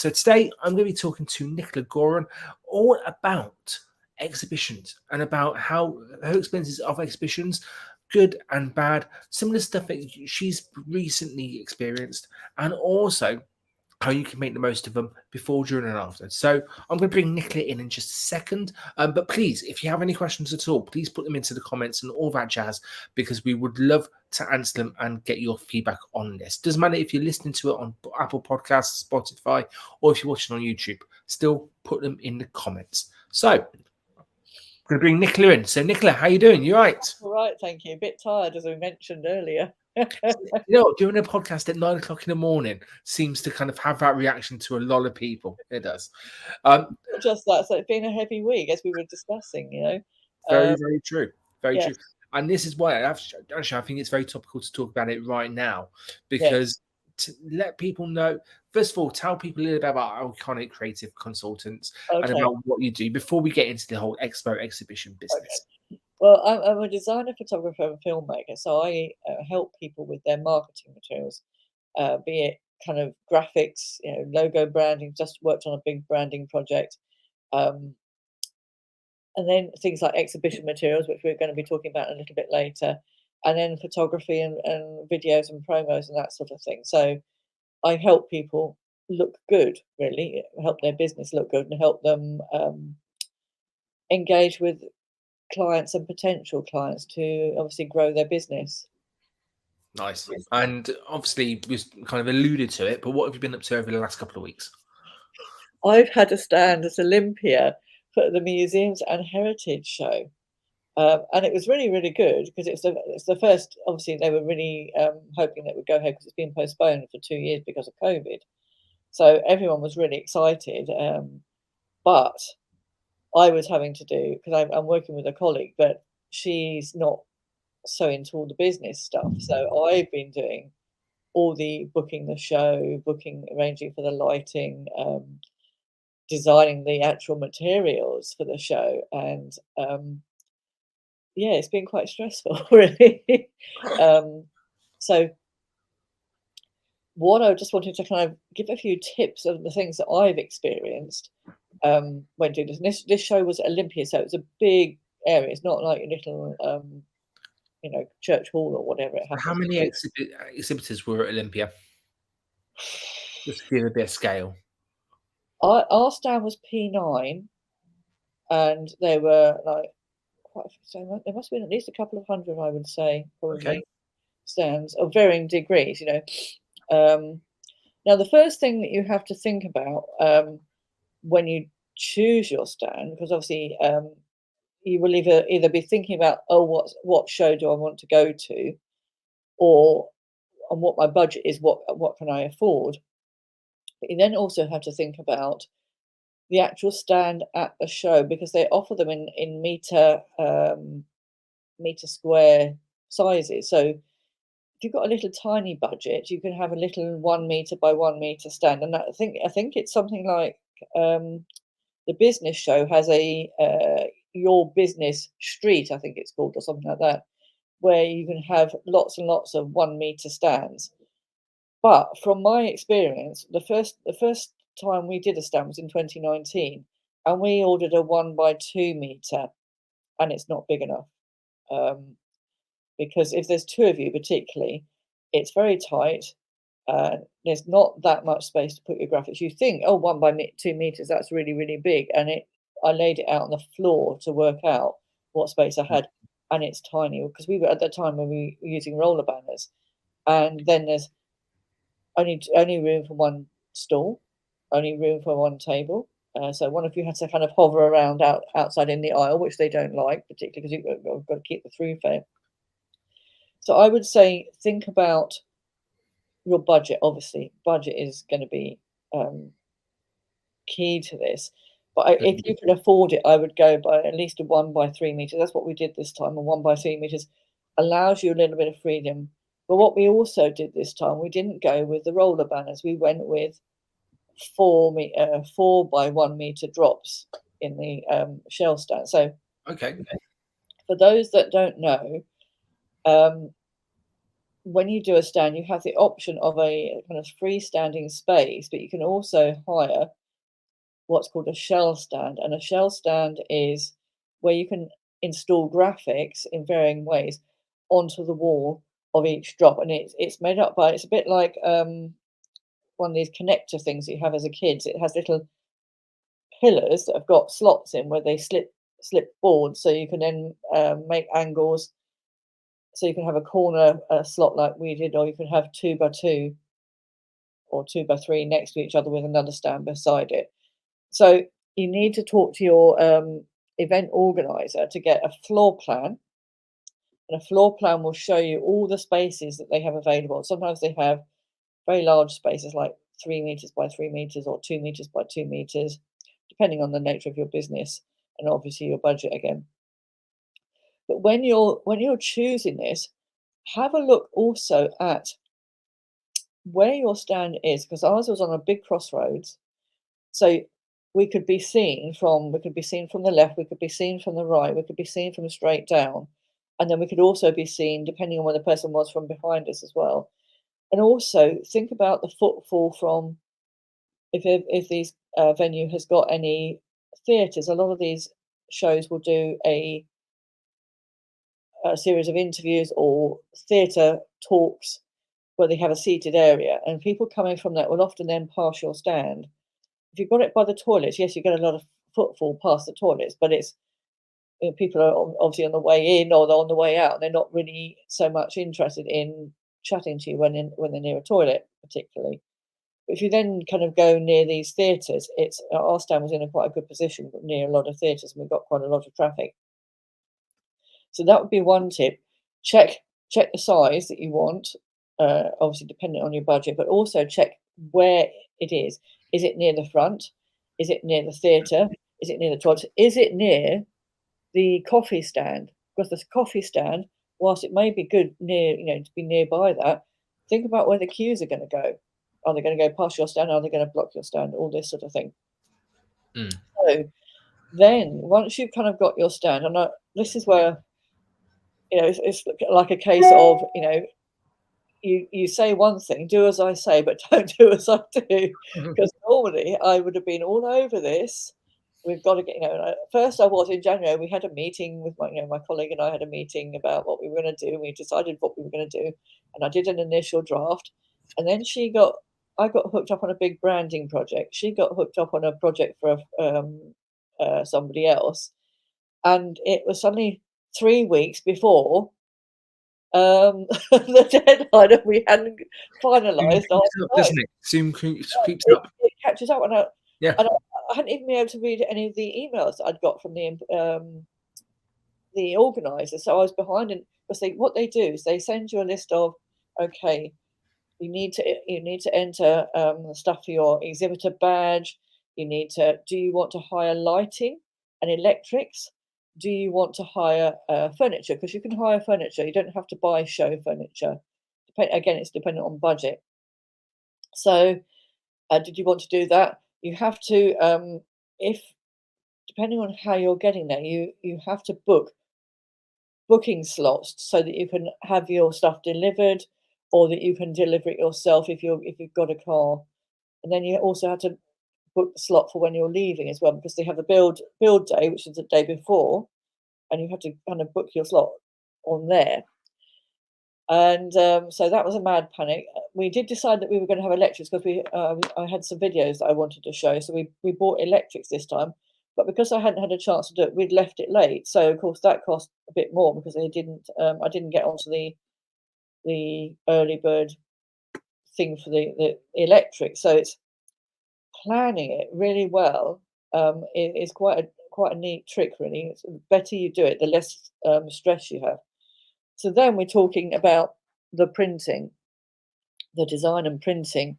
So today I'm going to be talking to Nicola Gaughan all about exhibitions and about how her experiences of exhibitions, good and bad, some of the stuff that she's recently experienced, and also how you can make the most of them before, during, and after. So I'm going to bring Nicola in just a second. But please, if you have any questions at all, please put them into the comments and all that jazz, because we would love to answer them and get your feedback on this. Doesn't matter if you're listening to it on Apple Podcasts, Spotify, or if you're watching on YouTube. Still put them in the comments. So I'm going to bring Nicola in. So Nicola, how you doing? You right? All right, thank you. A bit tired, as we mentioned earlier. Doing a podcast at 9 o'clock in the morning seems to kind of have that reaction to a lot of people. It does. Not just that, so it's been a heavy week, as we were discussing, Very, very true. Very yes. true. And this is why actually I think it's very topical to talk about it right now, because to let people know, first of all, tell people a little bit about Iconic Creative Consultants and about what you do before we get into the whole expo exhibition business. Okay. Well, I'm a designer, photographer, and filmmaker, so I help people with their marketing materials, be it kind of graphics, logo branding. Just worked on a big branding project, and then things like exhibition materials, which we're going to be talking about a little bit later, and then photography and videos and promos and that sort of thing. So I help people look good, really, help their business look good, and help them engage with clients and potential clients to obviously grow their business. Nice. And obviously we kind of alluded to it, but what have you been up to over the last couple of weeks? I've had a stand at Olympia for the Museums and Heritage Show. And it was really, really good because it's the first. Obviously, they were really hoping that it would go ahead because it's been postponed for 2 years because of COVID. So everyone was really excited. But I was having to do, because I'm working with a colleague, but she's not so into all the business stuff. So I've been doing all the booking the show, arranging for the lighting, designing the actual materials for the show, and yeah, it's been quite stressful, really. So what I just wanted to kind of give a few tips of the things that I've experienced when doing this. This show was at Olympia, so it's a big area. It's not like a little, church hall or whatever it happens. How many exhibitors were at Olympia? Just to give a bit of scale. Our stand was P9, and there were like quite a few. So there must have been at least a couple of hundred, I would say, probably, stands of varying degrees. Now the first thing that you have to think about when you choose your stand, because obviously you will either be thinking about, oh, what show do I want to go to, or on what my budget is, what can I afford. But you then also have to think about the actual stand at the show, because they offer them in meter square sizes. So if you've got a little tiny budget, you can have a little 1 meter by 1 meter stand, and I think it's something like the business show has a your business street, I think it's called, or something like that, where you can have lots and lots of 1 meter stands. But from my experience, the first time we did a stand was in 2019, and we ordered a 1 by 2 meter, and it's not big enough. Because if there's two of you particularly, it's very tight. There's not that much space to put your graphics. You think, oh, 1 by 2 meters, that's really, really big. And I laid it out on the floor to work out what space I had, and it's tiny, because we were at that time when we were using roller banners, and then there's only room for one stool, only room for one table. So one of you has to kind of hover around outside in the aisle, which they don't like, particularly because you've got to keep the through fair. So I would say think about your budget. Obviously, budget is going to be key to this. But if you can afford it, I would go by at least a 1 by 3 meters. That's what we did this time. A 1 by 3 meters allows you a little bit of freedom. But what we also did this time, we didn't go with the roller banners. We went with 4 by 1 meter drops in the shelf stand. So, okay, for those that don't know, when you do a stand, you have the option of a kind of freestanding space, but you can also hire what's called a shell stand. And a shell stand is where you can install graphics in varying ways onto the wall of each drop. And it's made up by, it's a bit like one of these connector things that you have as a kid. It has little pillars that have got slots in where they slip boards, so you can then make angles. So you can have a corner slot like we did, or you can have 2 by 2 or 2 by 3 next to each other with another stand beside it. So you need to talk to your event organizer to get a floor plan, and a floor plan will show you all the spaces that they have available. Sometimes they have very large spaces like 3 meters by 3 meters or 2 meters by 2 meters, depending on the nature of your business and obviously your budget again. But when you're choosing this, have a look also at where your stand is, because ours was on a big crossroads. So we could be seen from the left, we could be seen from the right, we could be seen from straight down, and then we could also be seen depending on where the person was from behind us as well. And also think about the footfall from if these venue has got any theatres. A lot of these shows will do a series of interviews or theatre talks where they have a seated area, and people coming from that will often then pass your stand. If you've got it by the toilets, yes, you get a lot of footfall past the toilets, but it's people are obviously on the way in or they're on the way out. And they're not really so much interested in chatting to you when they're near a toilet, particularly. But if you then kind of go near these theatres, it's our stand was in a quite a good position near a lot of theatres, and we've got quite a lot of traffic. So that would be one tip. Check check the size that you want, obviously depending on your budget, but also check where it is. Is it near the front? Is it near the theatre? Is it near the toilets? Is it near the coffee stand? Because the coffee stand, whilst it may be good near, to be nearby that, think about where the queues are going to go. Are they going to go past your stand? Are they going to block your stand? All this sort of thing. Mm. So then, once you've kind of got your stand, and this is where it's like a case of you say one thing, do as I say, but don't do as I do. Because normally I would have been all over this. We've got to get, first I was in January, we had a meeting with my colleague and I had a meeting about what we were going to do. We decided what we were going to do, and I did an initial draft. And then I got hooked up on a big branding project. She got hooked up on a project for somebody else. And it was suddenly 3 weeks before the deadline, and we hadn't Zoom finalised our creeps up, site. doesn't it? Zoom creeps It up. it catches up, and Yeah. I hadn't even been able to read any of the emails that I'd got from the organiser, so I was behind. And because what they do is they send you a list of, okay, you need to enter stuff for your exhibitor badge. Do you want to hire lighting and electrics? Do you want to hire furniture? Because you can hire furniture. You don't have to buy show furniture. Again, it's dependent on budget. So, did you want to do that? You have to, if depending on how you're getting there, you have to book booking slots so that you can have your stuff delivered, or that you can deliver it yourself if you've got a car. And then you also have to book the slot for when you're leaving as well, because they have the build day, which is the day before, and you have to kind of book your slot on there. And so that was a mad panic. We did decide that we were going to have electrics because I had some videos that I wanted to show, so we bought electrics this time. But because I hadn't had a chance to do it, we'd left it late. So of course that cost a bit more because I didn't get onto the early bird thing for the electric. So it's planning it really well. Is quite a neat trick, really. It's the better you do it, the less stress you have. So then we're talking about the printing, the design and printing.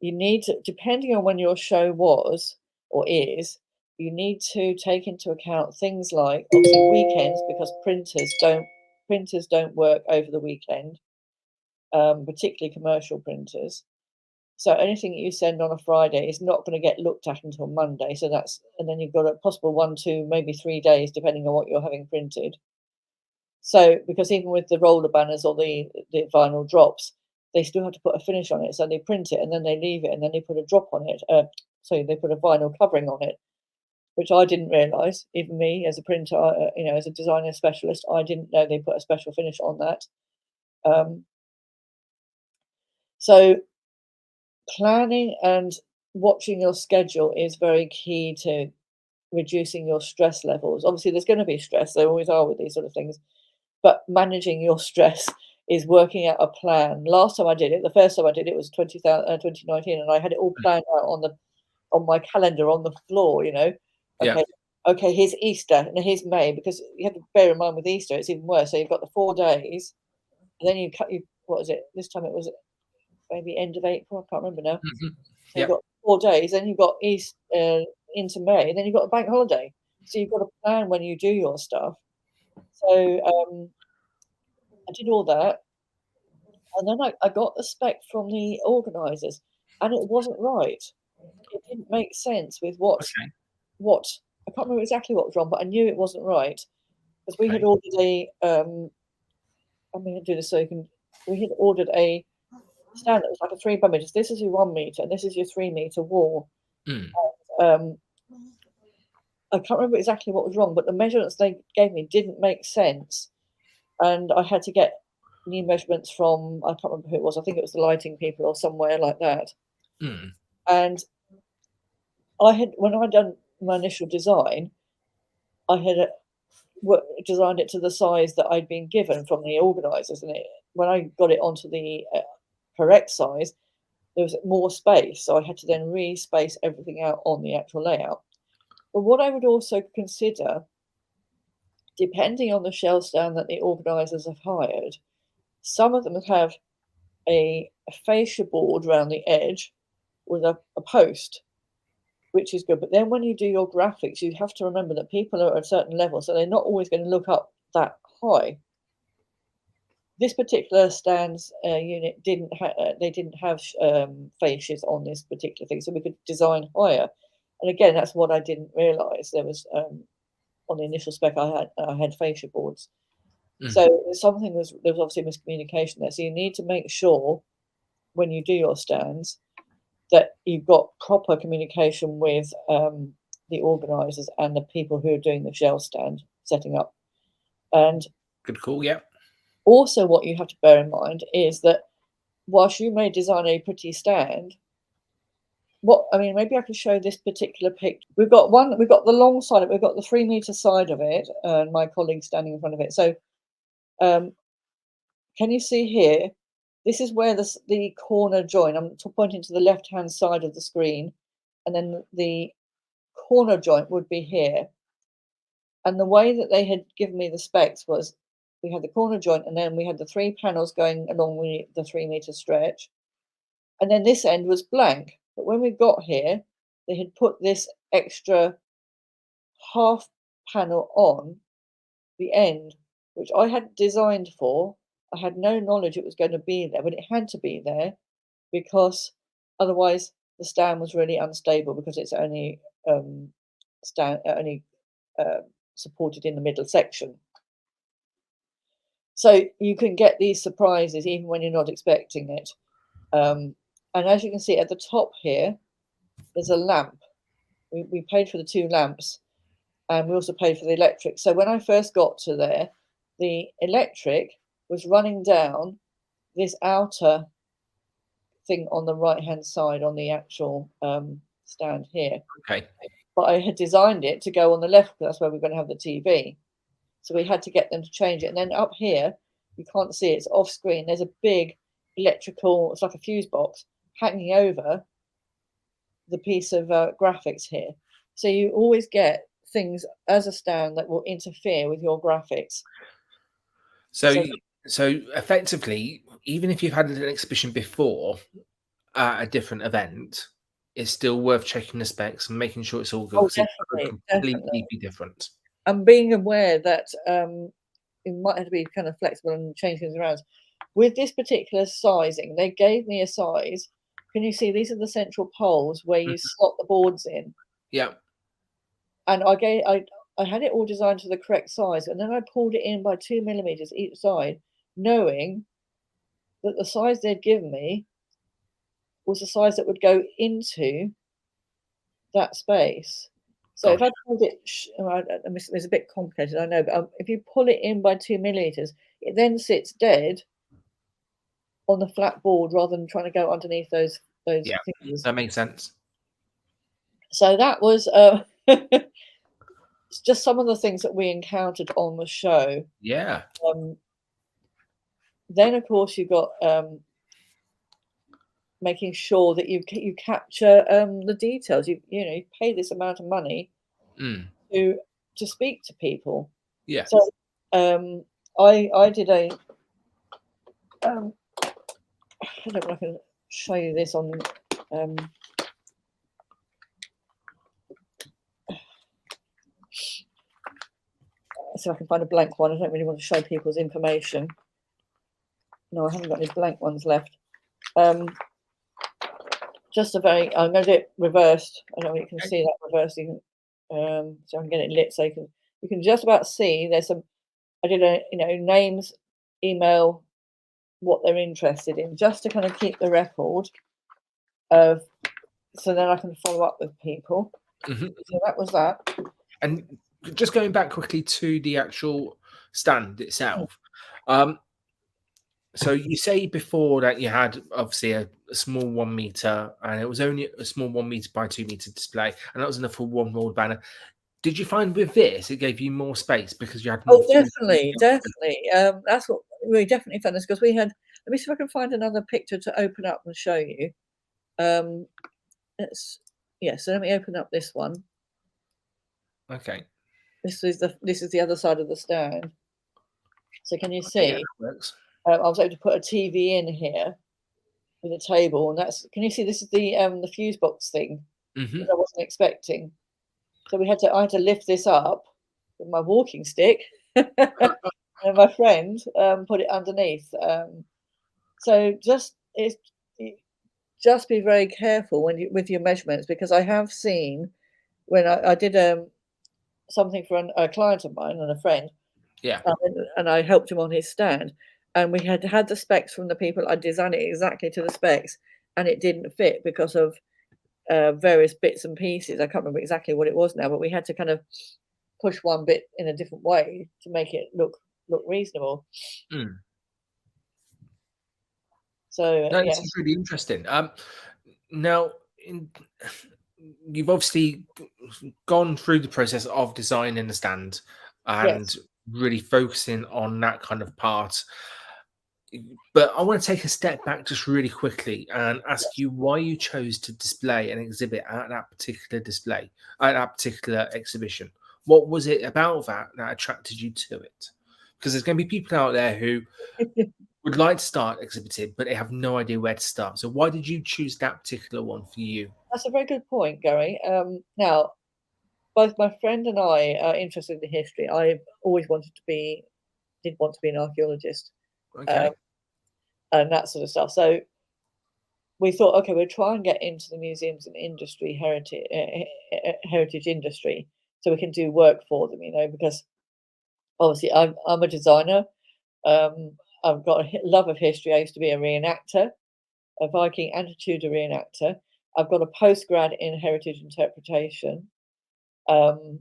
You need to, depending on when your show was or is, you need to take into account things like obviously weekends, because printers don't work over the weekend, particularly commercial printers. So anything that you send on a Friday is not going to get looked at until Monday. And then you've got a possible 1, 2, maybe 3 days, depending on what you're having printed. So, because even with the roller banners or the vinyl drops, they still have to put a finish on it. So they print it and then they leave it and then they put a drop on it. So they put a vinyl covering on it, which I didn't realise. Even me, as a printer, as a designer specialist, I didn't know they put a special finish on that. So planning and watching your schedule is very key to reducing your stress levels. Obviously, there's going to be stress. There always are with these sort of things. But managing your stress is working out a plan. Last time I did it, the first time I did it was 2019, and I had it all planned out on my calendar on the floor. Yeah. Okay, okay, here's Easter and here's May, because you have to bear in mind with Easter it's even worse. So you've got the 4 days, and then you what is it? This time it was maybe end of April. I can't remember now. Mhm. So you've Yep. got 4 days, then you've got East into May, and then you've got a bank holiday. So you've got to plan when you do your stuff. So I did all that, and then I got the spec from the organisers, and it wasn't right. It didn't make sense with Okay. what I can't remember exactly what was wrong, but I knew it wasn't right because we had Okay. ordered I'm gonna do this so you can. We had ordered a stand that was like a 3 by meters. This is your 1 meter, and this is your 3 meter wall. Mm. Um, I can't remember exactly what was wrong, but the measurements they gave me didn't make sense, and I had to get new measurements from, I can't remember who it was. I think it was the lighting people or somewhere like that. Mm. And when I'd done my initial design, I had designed it to the size that I'd been given from the organisers, and when I got it onto the correct size, there was more space, so I had to then re-space everything out on the actual layout. But what I would also consider, depending on the shelf stand that the organisers have hired, some of them have a fascia board around the edge with a post, which is good. But then when you do your graphics, you have to remember that people are at a certain level, so they're not always going to look up that high. This particular stands unit didn't they didn't have fascias on this particular thing, so we could design higher. And again, that's what I didn't realise. There was on the initial spec I had fascia boards. Mm. So there was obviously miscommunication there. So you need to make sure when you do your stands that you've got proper communication with the organisers and the people who are doing the shelf stand setting up. And Good call. Yep. also, what you have to bear in mind is that whilst you may design a pretty stand, maybe I can show this particular picture. We've got the long side of it, we've got the 3 meter side of it, and my colleague standing in front of it. So, can you see here? This is where the corner join. I'm pointing to the left-hand side of the screen, and then the corner joint would be here. And the way that they had given me the specs was we had the corner joint, and then we had the 3 panels going along the 3 meter stretch. And then this end was blank. But when we got here, they had put this extra half panel on the end, which I hadn't designed for. I had no knowledge it was going to be there, but it had to be there because otherwise the stand was really unstable because it's only uh, supported in the middle section. So you can get these surprises even when you're not expecting it. And as you can see at the top here, there's a lamp. We paid for the 2 lamps, and we also paid for the electric. So when I first got to there, the electric was running down this outer thing on the right-hand side on the actual stand here. Okay. But I had designed it to go on the left because that's where we're going to have the TV. So we had to get them to change it. And then up here, you can't see it, it's off screen. There's a big electrical, it's like a fuse box hanging over the piece of graphics here. So you always get things as a stand that will interfere with your graphics. So, So so effectively, even if you've had an exhibition before at a different event, it's still worth checking the specs and making sure it's all good oh, because it could definitely. completely be different. And being aware that it might have to be kind of flexible and change things around. With this particular sizing, they gave me a size. Can you see these are the central poles where you Mhm. slot the boards in? Yeah. And I I had it all designed to the correct size, and then I pulled it in by 2 millimeters each side, knowing that the size they'd given me was the size that would go into that space. So if Gosh. I pulled it, it's a bit complicated, I know, but if you pull it in by 2 millimeters, it then sits dead on the flat board rather than trying to go underneath those Yeah, things. that makes sense. So that was just some of the things that we encountered on the show. Yeah. Then, of course, you got making sure that you capture the details. You pay this amount of money to speak to people. Yeah. So I did a I don't know if I can show you this on so I can find a blank one. I don't really want to show people's information. No, I haven't got any blank ones left. Just a very, I'm going to do it reversed. I don't know if you can see that reversed. You can, so I can get it lit so you can just about see. There's some. I did names, email, what they're interested in, just to kind of keep the record of, so then I can follow up with people. So that was that. And just going back quickly to the actual stand itself. So you say before that you had obviously a small 1 meter, and it was only a small 1 meter by 2 meter display, and that was enough for one rolled banner. Did you find with this it gave you more space because you had more? Oh, definitely. That's what we definitely found this because we had. Let me see if I can find another picture to open up and show you. So let me open up this one. Okay. This is the other side of the stand. So can you see? Yeah, that works. I was able to put a TV in here with a table, and can you see this is the fuse box thing that I wasn't expecting. So I had to lift this up with my walking stick, and my friend put it underneath. So just be very careful with your measurements, because I have seen when I did something for a client of mine and a friend. Yeah. And I helped him on his stand, and we had the specs from the people. I designed it exactly to the specs, and it didn't fit because of various bits and pieces. I can't remember exactly what it was now, but we had to kind of push one bit in a different way to make it look reasonable. So No, this is really interesting. Now, you've obviously gone through the process of designing the stand and really focusing on that kind of part. But I want to take a step back just really quickly and ask you why you chose to display and exhibit at that particular display, at that particular exhibition. What was it about that attracted you to it? Because there's going to be people out there who would like to start exhibiting, but they have no idea where to start. So why did you choose that particular one for you? That's a very good point, Gary. Now, both my friend and I are interested in history. I always did want to be an archaeologist, Okay. and that sort of stuff. So we thought, okay, we'll try and get into the museums and industry, heritage industry, so we can do work for them, because obviously I'm a designer. I've got a love of history. I used to be a reenactor, a Viking and a Tudor reenactor. I've got a postgrad in heritage interpretation. So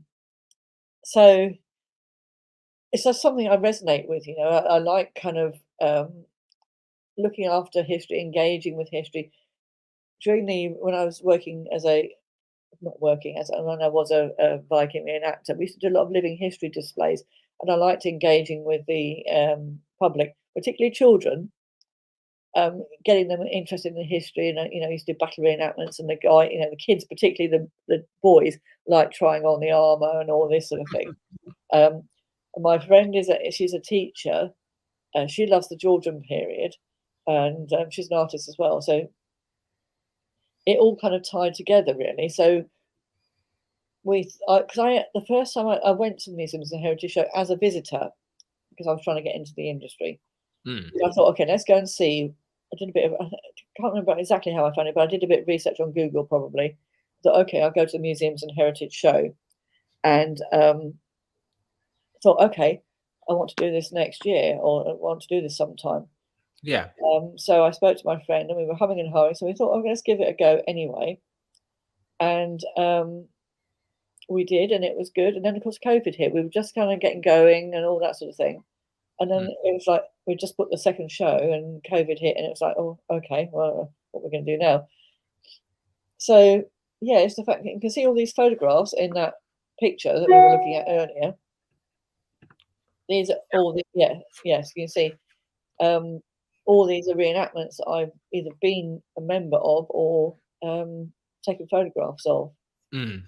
it's just something I resonate with. I like kind of looking after history, engaging with history. When I was working when I was a Viking reenactor, we used to do a lot of living history displays, and I liked engaging with the public, particularly children, getting them interested in history. And I used to do battle reenactments, and the kids, particularly the boys, like trying on the armor and all this sort of thing. And my friend she's a teacher. She loves the Georgian period, and she's an artist as well. So it all kind of tied together, really. So the first time I went to the Museums and Heritage Show as a visitor, because I was trying to get into the industry. I thought, okay, let's go and see. I can't remember exactly how I found it, but I did a bit of research on Google probably. I thought, okay, I'll go to the Museums and Heritage Show. And thought, okay, I want to do this next year, or I want to do this sometime. Yeah. So I spoke to my friend, and we were humming and hawing. So we thought, oh, let's give it a go anyway. And we did, and it was good. And then, of course, COVID hit. We were just kind of getting going and all that sort of thing. And then Mm. it was like we just put the second show, and COVID hit, and it was like, oh, okay, well, what we're going to do now? So yeah, it's the fact that you can see all these photographs in that picture that we were looking at earlier. These are all the yes, you can see all these are reenactments that I've either been a member of or taken photographs of. Mm.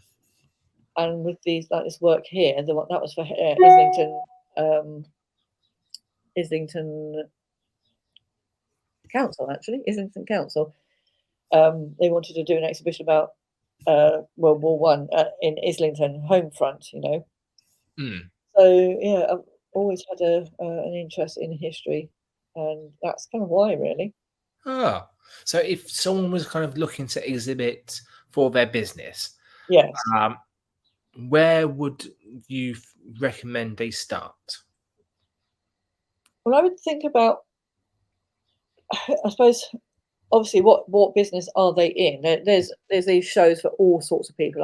And with these, like this work here, the one that was for Islington Council, actually, Islington Council. They wanted to do an exhibition about World War One in Islington home front, you know. Mm. So yeah, I've always had an interest in history, and that's kind of why, really. Ah. So if someone was kind of looking to exhibit for their business, Yes. um, where would you recommend they start? Well, I would think about, I suppose, obviously, what business are they in? There's these shows for all sorts of people.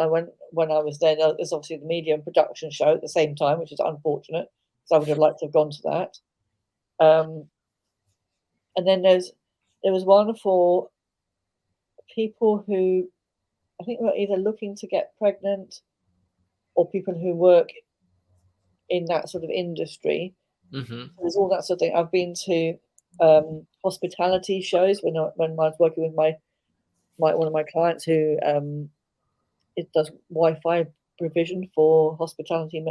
When I was there, there's obviously the media and production show at the same time, which is unfortunate because I would have liked to have gone to that. Um, and then there was one for people who I think were either looking to get pregnant or people who work in that sort of industry. Hmm. There's all that sort of thing. I've been to hospitality shows when I was working with my one of my clients who it does Wi-Fi provision for hospitality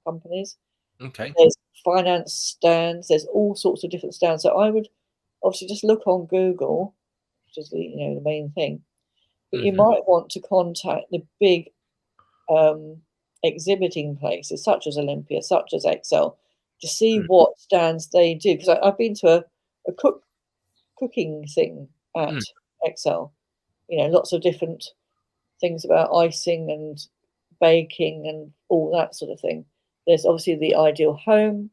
companies. Okay. There's finance stands. There's all sorts of different stands. So I would obviously just look on Google, which is the main thing. But you Hmm. might want to contact the big um, exhibiting places such as Olympia, such as Excel, to see what stands they do. Because I've been to a cooking thing at Mm. Excel. Lots of different things about icing and baking and all that sort of thing. There's obviously the Ideal Home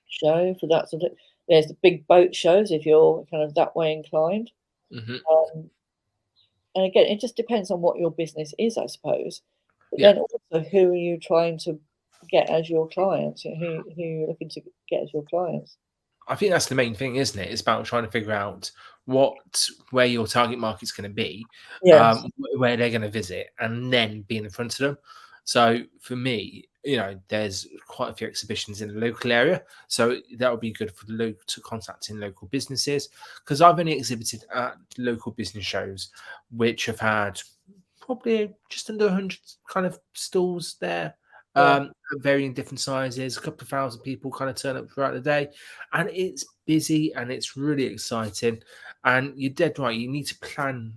show for that sort of. There's the big boat shows if you're kind of that way inclined. Hmm. Um, and again, it just depends on what your business is, I suppose. But Yeah. then also, who are you trying to get as your clients? Who you're looking to get as your clients? I think that's the main thing, isn't it? It's about trying to figure out where your target market's going to be, Yes, where they're going to visit, and then be in front of them. So for me, there's quite a few exhibitions in the local area, so that would be good for the local to contacting local businesses because I've only exhibited at local business shows, which have had probably just under 100 kind of stalls there, yeah, varying different sizes. A couple of thousand people kind of turn up throughout the day, and it's busy and it's really exciting. And you're dead right. You need to plan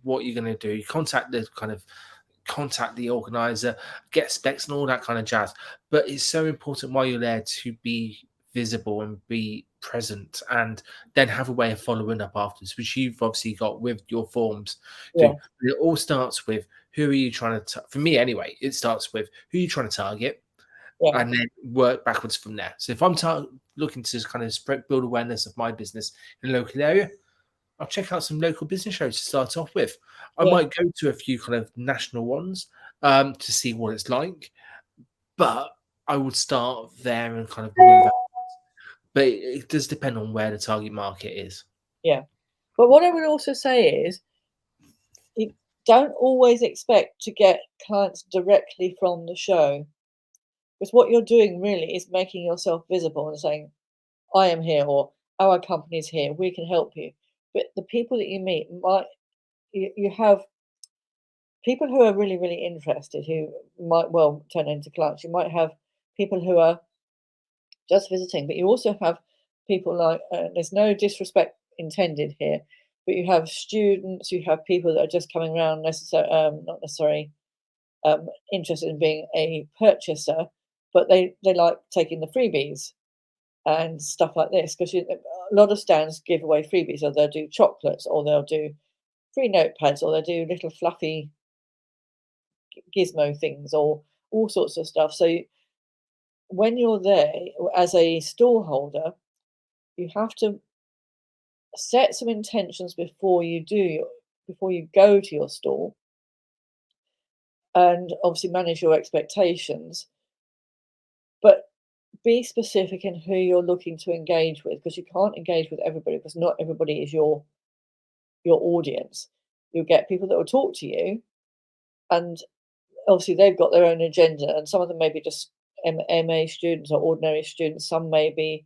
what you're going to do. You contact the organizer, get specs and all that kind of jazz. But it's so important while you're there to be visible and be present and then have a way of following up afterwards, which you've obviously got with your forms. Do yeah, it all starts with who are you trying to for me anyway, it starts with who you trying to target yeah, and then work backwards from there. So if I'm looking to kind of build awareness of my business in a local area, I'll check out some local business shows to start off with. I yeah, might go to a few kind of national ones to see what it's like, but I would start there and kind of move out. But it does depend on where the target market is. yeah. But what I would also say is, you don't always expect to get clients directly from the show, because what you're doing really is making yourself visible and saying, "I am here," or "Our company's here. We can help you." But the people that you meet you have people who are really, really interested who might well turn into clients. You might have people who are just visiting, but you also have people like, there's no disrespect intended here, but you have students, you have people that are just coming around, not necessarily interested in being a purchaser, but they like taking the freebies and stuff like this because a lot of stands give away freebies, or they'll do chocolates, or they'll do free notepads, or they'll do little fluffy gizmo things, or all sorts of stuff. So when you're there as a stall holder, you have to set some intentions before you go to your stall, and obviously manage your expectations, but be specific in who you're looking to engage with, because you can't engage with everybody, because not everybody is your audience. You'll get people that will talk to you, and obviously they've got their own agenda, and some of them may be just MA students or ordinary students. Some may be,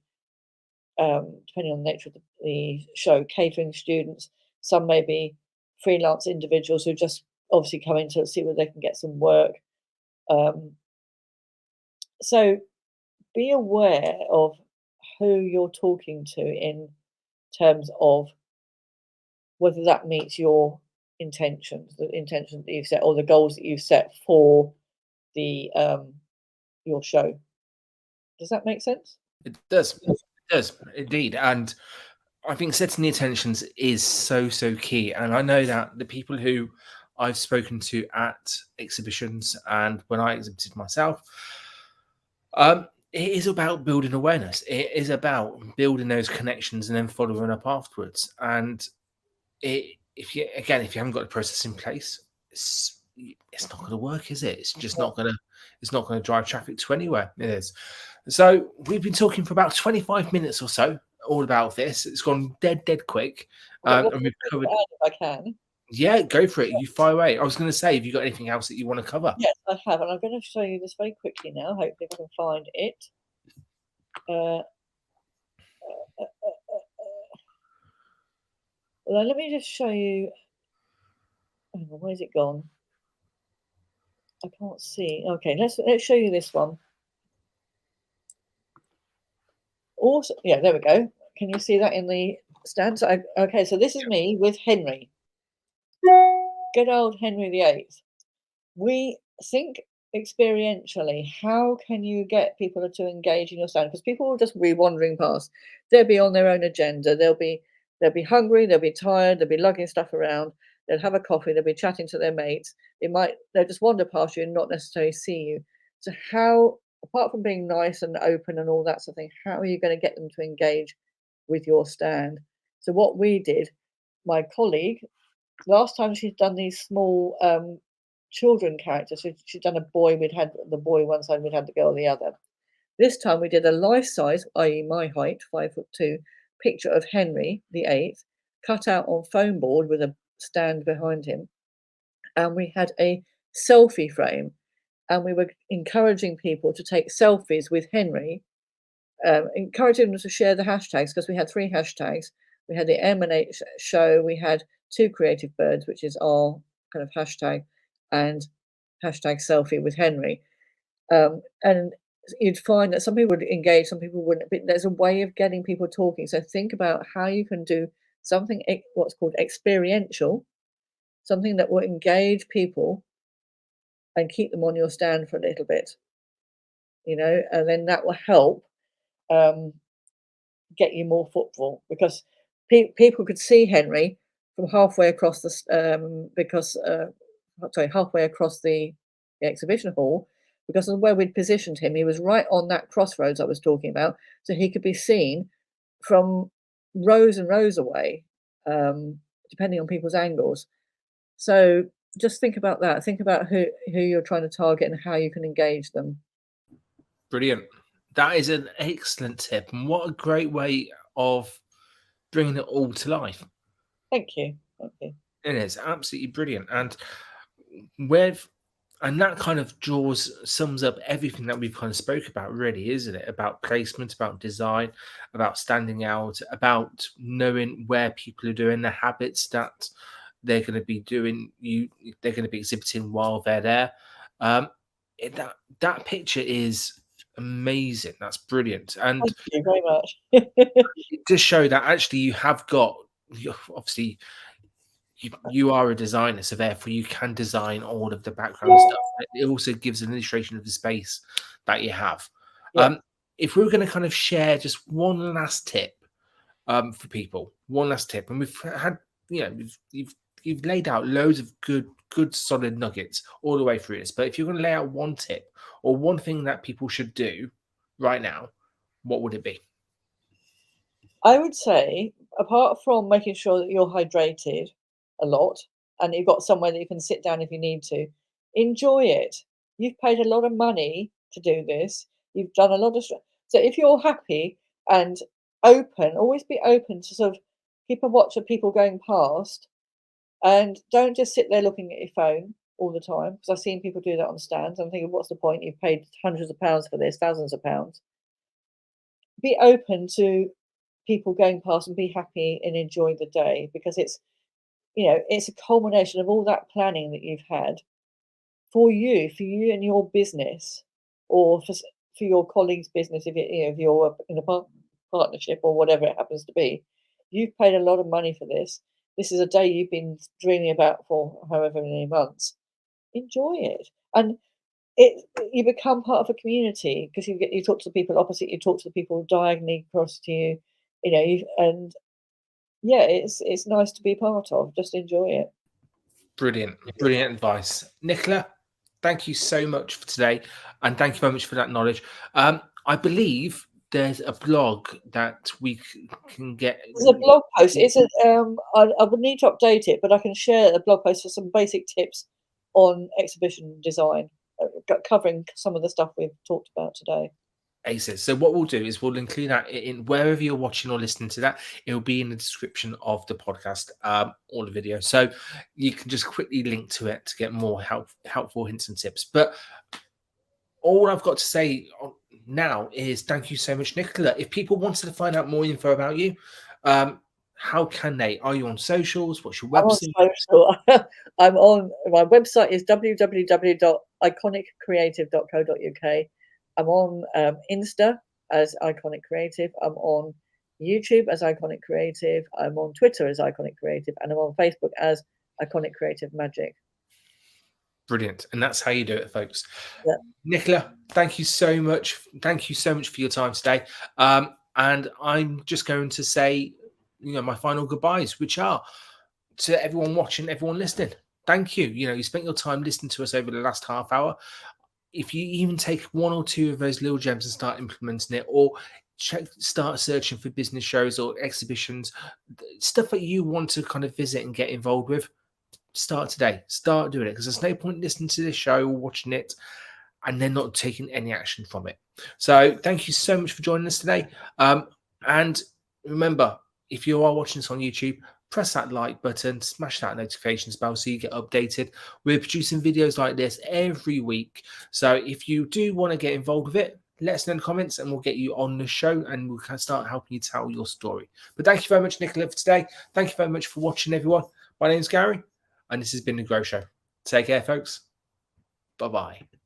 depending on the nature of the show, catering students. Some may be freelance individuals who just obviously come in to see where they can get some work. Um, so be aware of who you're talking to in terms of whether that meets your intentions, the intentions that you've set, or the goals that you've set for the your show. Does that make sense? It does. It does indeed. And I think setting the intentions is so key. And I know that the people who I've spoken to at exhibitions and when I exhibited myself, it is about building awareness. It is about building those connections and then following up afterwards. And if you haven't got the process in place, it's not going to work, is it? It's just not going to. It's not going to drive traffic to anywhere. It is. So we've been talking for about 25 minutes or so all about this. It's gone dead quick, I've got and we've lots to covered. add if I can. Yeah, go for it. You fire away. I was going to say, have you got anything else that you want to cover? Yes, I have, and I'm going to show you this very quickly now. Hopefully, if I can find it. Uh, well, let me just show you. Hang on, where's it gone? I can't see. Okay, let's show you this one. Also, yeah, there we go. Can you see that in the stand? So okay, so this is me with Henry. Good old Henry VIII. We think experientially. How can you get people to engage in your stand? Because people will just be wandering past. They'll be on their own agenda. They'll be hungry. They'll be tired. They'll be lugging stuff around. They'll have a coffee. They'll be chatting to their mates. They'll just wander past you and not necessarily see you. So how, apart from being nice and open and all that sort of thing, how are you going to get them to engage with your stand? So what we did, my colleague, last time she'd done these small children characters. She'd done a boy, we'd had the boy one side, we'd had the girl the other. This time we did a life size, i.e., my height, 5'2", picture of Henry VIII, cut out on foam board with a stand behind him. And we had a selfie frame, and we were encouraging people to take selfies with Henry, encouraging them to share the hashtags, because we had 3 hashtags. We had the M&H show, we had 2 creative birds, which is our kind of hashtag, and hashtag selfie with Henry. And you'd find that some people would engage, some people wouldn't. But there's a way of getting people talking. So think about how you can do something, what's called experiential, something that will engage people and keep them on your stand for a little bit, and then that will help get you more footfall, because people could see Henry from halfway across halfway across the exhibition hall, because of where we'd positioned him. He was right on that crossroads I was talking about, so he could be seen from rows and rows away, depending on people's angles. So just think about that. Think about who you're trying to target and how you can engage them. Brilliant. That is an excellent tip, and what a great way of bringing it all to life. Thank you. Thank you. It is absolutely brilliant, and that kind of sums up everything that we've kind of spoke about, really, isn't it? About placement, about design, about standing out, about knowing where people are doing, the habits that they're going to be doing. They're going to be exhibiting while they're there. That picture is amazing. That's brilliant, and Thank you very much. it does show that actually obviously you are a designer, so therefore you can design all of the background stuff. It also gives an illustration of the space that you have. Yeah. If we were going to kind of share just one last tip for people, and we've had, you've laid out loads of good solid nuggets all the way through this, but if you're going to lay out one tip or one thing that people should do, right now, what would it be? I would say, apart from making sure that you're hydrated a lot and you've got somewhere that you can sit down if you need to, enjoy it. You've paid a lot of money to do this. You've done a lot of so if you're happy and open, always be open to sort of keep a watch of people going past and don't just sit there looking at your phone all the time because I've seen people do that on stands. I'm thinking, what's the point? You've paid hundreds of pounds for this, thousands of pounds. Be open to people going past and be happy and enjoy the day because it's a culmination of all that planning that you've had for you and your business, or for your colleague's business if you're in a partnership or whatever it happens to be. You've paid a lot of money for this. This is a day you've been dreaming about for however many months. Enjoy it, and you become part of a community because you talk to the people opposite, you talk to the people diagonally across to you, and yeah, it's nice to be part of. Just enjoy it. Brilliant, brilliant advice. Nicola, thank you so much for today, and thank you very much for that knowledge. I believe there's a blog that we can get. There's a blog post. I would need to update it, but I can share a blog post for some basic tips on exhibition design, covering some of the stuff we've talked about today. Aces. So what we'll do is we'll include that in wherever you're watching or listening to that. It'll be in the description of the podcast, or the video. So you can just quickly link to it to get more helpful hints and tips. But all I've got to say now is thank you so much, Nicola. If people wanted to find out more info about you, how can they? Are you on socials? What's your I'm on website? social. I'm on my website is www.iconicCreative.co.uk. I'm on Insta as Iconic Creative. I'm on YouTube as Iconic Creative. I'm on Twitter as Iconic Creative, and I'm on Facebook as Iconic Creative Magic. Brilliant. And that's how you do it, folks. Yeah. Nicola, thank you so much. Thank you so much for your time today. And I'm just going to say, my final goodbyes, which are to everyone watching, everyone listening. Thank you. You spent your time listening to us over the last half hour. If you even take one or two of those little gems and start implementing it, or start searching for business shows or exhibitions, stuff that you want to kind of visit and get involved with, start today. Start doing it, because there's no point listening to this show or watching it and then not taking any action from it. So thank you so much for joining us today. And remember, if you are watching this on YouTube, press that like button, smash that notifications bell so you get updated. We're producing videos like this every week. So if you do want to get involved with it, let us know in the comments and we'll get you on the show and we'll start helping you tell your story. But thank you very much, Nicola, for today. Thank you very much for watching, everyone. My name's Gary, and this has been The Grow Show. Take care, folks. Bye-bye.